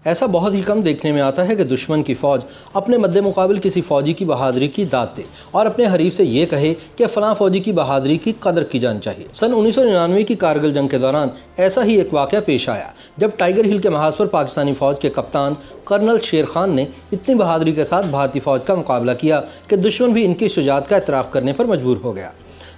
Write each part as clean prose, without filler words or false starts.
ऐसा बहुत ही कम देखने में आता है कि दुश्मन की फौज अपने मद्दे मुकाबिल किसी फौजी की बहादुरी की दाद दे और अपने हरीफ से ये कहे कि फलां फौजी की बहादुरी की कदर की जानी चाहिए। सन 1999 की कारगिल जंग के दौरान ऐसा ही एक वाक़या पेश आया जब टाइगर हिल के महाज पर पाकिस्तानी फौज के कप्तान कर्नल शेर खान ने इतनी बहादुरी के साथ भारतीय फौज का मुकाबला किया कि दुश्मन भी इनकी शुजाअत का एतराफ़ करने पर मजबूर हो गया।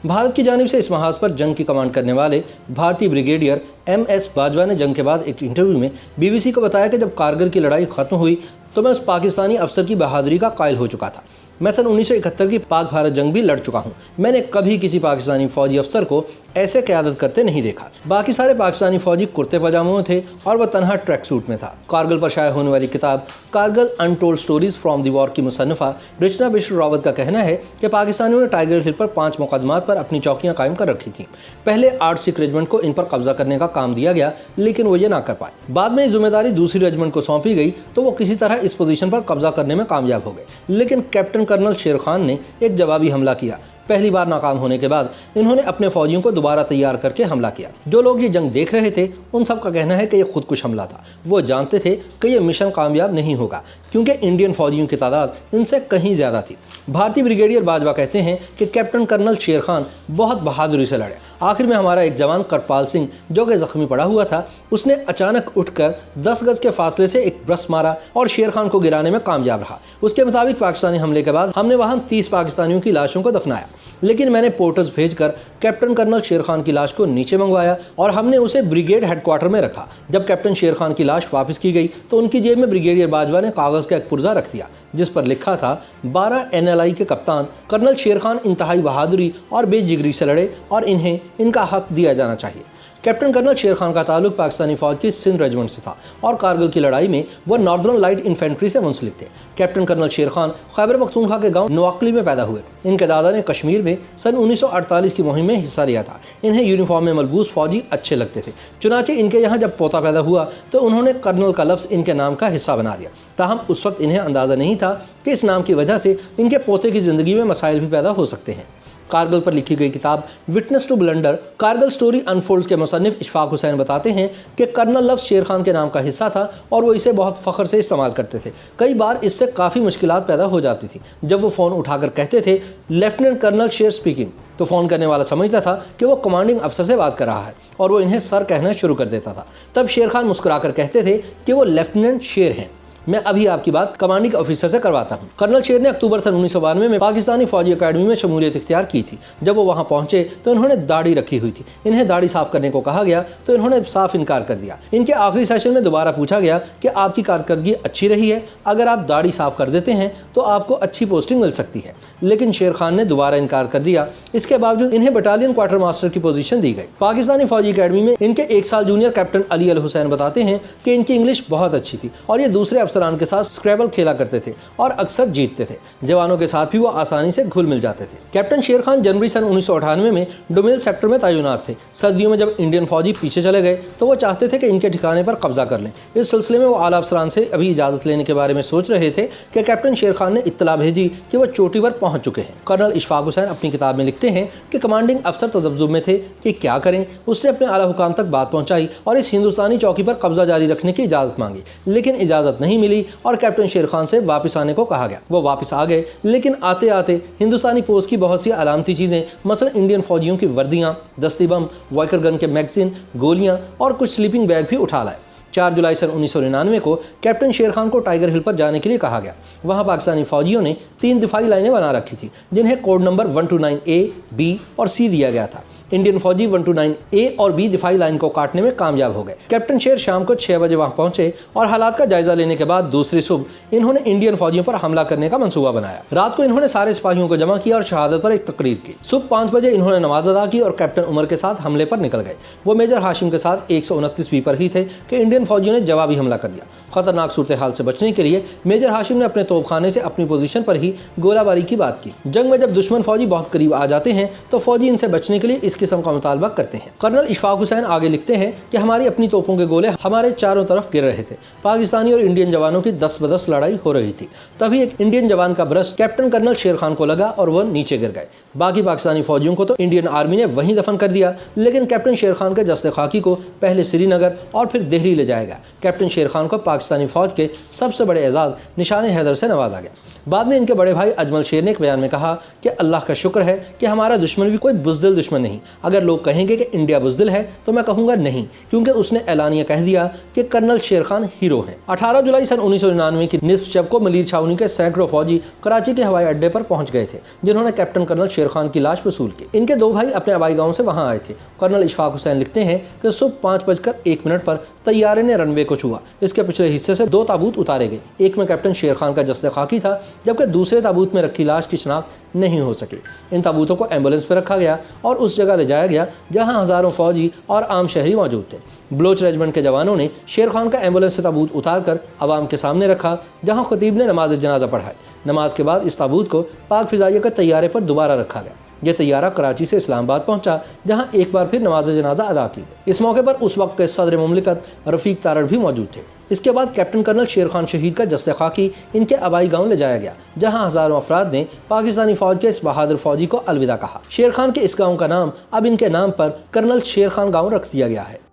भारत की जानिब से इस महाज पर जंग की कमांड करने वाले भारतीय ब्रिगेडियर MS बाजवा ने जंग के बाद एक इंटरव्यू में BBC को बताया कि जब कारगिल की लड़ाई खत्म हुई तो मैं उस पाकिस्तानी अफसर की बहादुरी का कायल हो चुका था। मैं सन 1971 की पाक भारत जंग भी लड़ चुका हूँ। मैंने कभी किसी पाकिस्तानी फौजी अफसर को ऐसे क़यादत करते नहीं देखा। बाकी सारे पाकिस्तानी फौजी कुर्ते पजामों में थे और वह तनहा ट्रैक सूट में था। कारगिल पर शाया होने वाली किताब Kargil untold stories from the war की मुसन्निफा रचना बिश्र रावत का कहना है कि पाकिस्तानियों ने टाइगर हिल पर 5 मुकदमात पर अपनी चौकियां कायम कर रखी थी। पहले 8 सिख रेजिमेंट को इन पर कब्जा करने का काम दिया गया, लेकिन वो ये ना कर पाए। बाद में जिम्मेदारी दूसरी रेजिमेंट को सौंपी गई तो वो किसी तरह इस पोजीशन पर कब्जा करने में कामयाब हो गए, लेकिन कैप्टन कर्नल शेर खान ने एक जवाबी हमला किया। पहली बार नाकाम होने के बाद इन्होंने अपने फौजियों को दोबारा तैयार करके हमला किया। जो लोग ये जंग देख रहे थे उन सब का कहना है कि यह खुदकुश हमला था। वो जानते थे कि यह मिशन कामयाब नहीं होगा क्योंकि इंडियन फौजियों की तादाद इनसे कहीं ज़्यादा थी। भारतीय ब्रिगेडियर बाजवा कहते हैं कि कैप्टन कर्नल शेर खान बहुत बहादुरी से लड़े। आखिर में हमारा एक जवान करपाल सिंह जो कि जख्मी पड़ा हुआ था, उसने अचानक उठकर 10 गज के फासले से एक ब्रश मारा और शेर खान को गिराने में कामयाब रहा। उसके मुताबिक पाकिस्तानी हमले के बाद हमने वहां 30 पाकिस्तानियों की लाशों को दफनाया, लेकिन मैंने पोर्टर्स भेजकर कैप्टन कर्नल शेर खान की लाश को नीचे मंगवाया और हमने उसे ब्रिगेड हेडक्वार्टर में रखा। जब कैप्टन शेर खान की लाश वापस की गई तो उनकी जेब में ब्रिगेडियर बाजवा ने कागज़ का एक पुर्जा रख दिया जिस पर लिखा था 12 NLI के कप्तान कर्नल शेर खान इंतहाई बहादुरी और बेजिगरी से लड़े और इन्हें इनका हक दिया जाना चाहिए। कैप्टन कर्नल शेर खान का ताल्लुक पाकिस्तानी फौज की सिंध रेजिमेंट से था और कारगिल की लड़ाई में वह नॉर्दर्न लाइट इन्फेंट्री से मुंसलिक थे। कैप्टन कर्नल शेर खान खैबर पख्तूनख्वा के गांव नवाकली में पैदा हुए। इनके दादा ने कश्मीर में सन 1948 की मुहिम में हिस्सा लिया था। इन्हें यूनिफॉर्म में मलबूस फौजी अच्छे लगते थे। चुनाचे इनके यहाँ जब पोता पैदा हुआ तो उन्होंने कर्नल का लफ्ज़ इनके नाम का हिस्सा बना दिया। ताहम उस वक्त इन्हें अंदाज़ा नहीं था कि इस नाम की वजह से इनके पोते की ज़िंदगी में मसाइल भी पैदा हो सकते हैं। कारगिल पर लिखी गई किताब witness to blunder Kargil story unfolds के मुसन्निफ इशफाक हुसैन बताते हैं कि कर्नल लफ्ज़ शेर खान के नाम का हिस्सा था और वो इसे बहुत फ़ख्र से इस्तेमाल करते थे। कई बार इससे काफ़ी मुश्किलात पैदा हो जाती थी। जब वो फ़ोन उठाकर कहते थे लेफ्टिनेंट कर्नल शेर स्पीकिंग, तो फ़ोन करने वाला समझता था कि वो कमांडिंग अफसर से बात कर रहा है और वो इन्हें सर कहना शुरू कर देता था। तब शेर खान मुस्कुराकर कहते थे कि वो लेफ्टिनेंट शेर हैं। मैं अभी आपकी बात कमांडिंग ऑफिसर से करवाता हूं। कर्नल शेर ने अक्टूबर सन 1992 में पाकिस्तानी फौजी अकेडमी में शमूलियत इख्तियार की थी। जब वो वहां पहुंचे तो इन्होंने दाढ़ी रखी हुई थी। इन्हें दाढ़ी साफ करने को कहा गया तो इन्होंने साफ इनकार कर दिया। इनके आखिरी सेशन में दोबारा पूछा गया कि आपकी कारकर्दगी अच्छी रही है, अगर आप दाढ़ी साफ कर देते हैं तो आपको अच्छी पोस्टिंग मिल सकती है, लेकिन शेर खान ने दोबारा इनकार कर दिया। इसके बावजूद इन्हें बटालियन क्वार्टर मास्टर की पोजीशन दी गई। पाकिस्तानी फौजी अकेडमी में इनके 1 साल जूनियर कैप्टन अली अल हुसैन बताते हैं कि इनकी इंग्लिश बहुत अच्छी थी और ये दूसरे अफसरान के साथ खेला करते थे और अक्सर जीतते थे। जवानों के साथ भी वो आसानी से घुल मिल जाते थे। कैप्टन शेर खान जनवरी सन 1998 में डोमेल सेक्टर में तैनात थे। सर्दियों में जब इंडियन फौजी पीछे चले गए तो वो चाहते थे कि इनके ठिकाने पर कब्जा कर लें। इस सिलसिले में वो आला अफसरान से अभी इजाज़त लेने के बारे में सोच रहे थे कि कैप्टन शेर खान ने इत्तला भेजी कि वो चोटी पर पहुंच चुके हैं। कर्नल इशफाक हुसैन अपनी किताब में लिखते हैं कि कमांडिंग अफसर तजब्जुब में थे कि क्या करें। उसने अपने आला हुकाम तक बात पहुँचाई और इस हिंदुस्तानी चौकी पर कब्जा जारी रखने की इजाज़त मांगी, लेकिन इजाज़त नहीं मिली और कैप्टन शेर खान से वापस आने को कहा गया। वो वापस आ गए, लेकिन आते आते हिंदुस्तानी पोस्ट की बहुत सी अलामती चीज़ें, मसलन इंडियन फौजियों की वर्दियाँ, दस्ती बम, वाइकर गन के मैगजीन, गोलियाँ और कुछ स्लीपिंग बैग भी उठा लाए। 4 जुलाई सन 1999 को कैप्टन शेर खान को टाइगर हिल पर जाने के लिए कहा गया। वहां पाकिस्तानी फौजियों ने 3 दिफाई लाइनें बना रखी थी जिन्हें कोड नंबर 129A, B और C दिया गया था। इंडियन फौजी 129A और B दिफाई लाइन को काटने में कामयाब हो गए। कैप्टन शेर शाम को 6 बजे वहां पहुंचे और हालात का जायजा लेने के बाद दूसरी सुबह इन्होंने इंडियन फौजियों पर हमला करने का मंसूबा बनाया। रात को इन्होंने सारे सिपाहियों को जमा किया और शहादत पर एक तकरीर की। सुबह 5 बजे इन्होंने नमाज अदा की और कैप्टन उमर के साथ हमले पर निकल गए। वो मेजर हाशिम के साथ 129 B पर ही थे कि इंडियन फौजियों ने जवाबी हमला कर दिया। खतरनाक सूरत हाल से बचने के लिए मेजर हाशिम ने अपने तोपखाने से अपनी पोजीशन पर ही गोलाबारी की बात की। जंग में जब दुश्मन फौजी बहुत करीब आ जाते हैं तो फौजी इनसे बचने के लिए इस किस्म का मुतालबा करते हैं। कर्नल इशफाक हुसैन आगे लिखते हैं कि हमारी अपनी तोपों के गोले हमारे चारों तरफ गिर रहे थे। पाकिस्तानी और इंडियन जवानों की 10 ब 10 लड़ाई हो रही थी। तभी एक इंडियन जवान का ब्रश कैप्टन कर्नल शेर खान को लगा और वह नीचे गिर गए। बाकी पाकिस्तानी फौजियों को तो इंडियन आर्मी ने वहीं दफन कर दिया, लेकिन कैप्टन शेर खान के जस्ते खाकी को पहले श्रीनगर और फिर दिल्ली ले जाया जाया गया। कैप्टन शेर खान को पाकिस्तानी फौज के सबसे बड़े एजाज़ निशान हैदर से नवाजा गया। बाद में इनके बड़े भाई अजमल शेर ने एक बयान में कहा कि अल्लाह का शुक्र है कि हमारा दुश्मन भी कोई बुज़दिल दुश्मन नहीं। अगर लोग कहेंगे कि इंडिया बुज़दिल है तो मैं कहूँगा नहीं, क्योंकि उसने ऐलानिया कह दिया कि कर्नल शेर खान हीरो हैं। 18 जुलाई सन 1999 की निस्फ शब को मलीर छावनी के सैकड़ों फौजी कराची के हवाई अड्डे पर पहुंच गए थे, जिन्होंने कैप्टन कर्नल शेर खान की लाश वसूल की। इनके दो भाई अपने आबाई गाँव से वहाँ आए थे। कर्नल इशफाक हुसैन लिखते हैं कि सुबह 5:01 पर तैयारे ने रनवे को छुआ। इसके पिछले हिस्से से 2 ताबूत उतारे गए। एक में कैप्टन शेर खान का जस्द खाकी था, जबकि दूसरे ताबूत में रखी लाश की शनाख्त नहीं हो सकी। इन ताबूतों को एम्बुलेंस पर रखा गया और उस जगह ले जाया गया जहां हज़ारों फौजी और आम शहरी मौजूद थे। बलोच रेजिमेंट के जवानों ने शेर खान का एम्बुलेंस से ताबूत उतार कर आवाम के सामने रखा, जहां खतीब ने नमाज जनाजा पढ़ाई। नमाज के बाद इस ताबूत को पाक फिजाइया के तैयारे पर दोबारा रखा गया। यह तैयारा कराची से इस्लामाबाद पहुंचा, जहां एक बार फिर नमाज जनाजा अदा की। इस मौके पर उस वक्त के सदर मुमलिकत रफ़ीक तारड़ भी मौजूद थे। इसके बाद कैप्टन कर्नल शेर खान शहीद का जस्द खाकी इनके आबाई गांव ले जाया गया, जहां हज़ारों अफराद ने पाकिस्तानी फौज के इस बहादुर फौजी को अलविदा कहा। शेर खान के इस गाँव का नाम अब इनके नाम पर कर्नल शेर खान गाँव रख दिया गया है।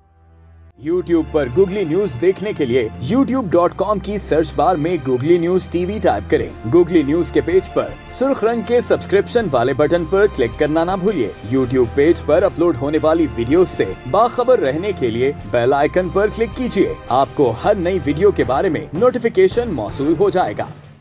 YouTube पर गूगली न्यूज देखने के लिए youtube.com की सर्च बार में गूगली न्यूज टीवी टाइप करें। गूगली न्यूज के पेज पर सुर्ख रंग के सब्सक्रिप्शन वाले बटन पर क्लिक करना ना भूलिए। YouTube पेज पर अपलोड होने वाली वीडियो से बाखबर रहने के लिए बेल आइकन पर क्लिक कीजिए। आपको हर नई वीडियो के बारे में नोटिफिकेशन मौसूल हो जाएगा।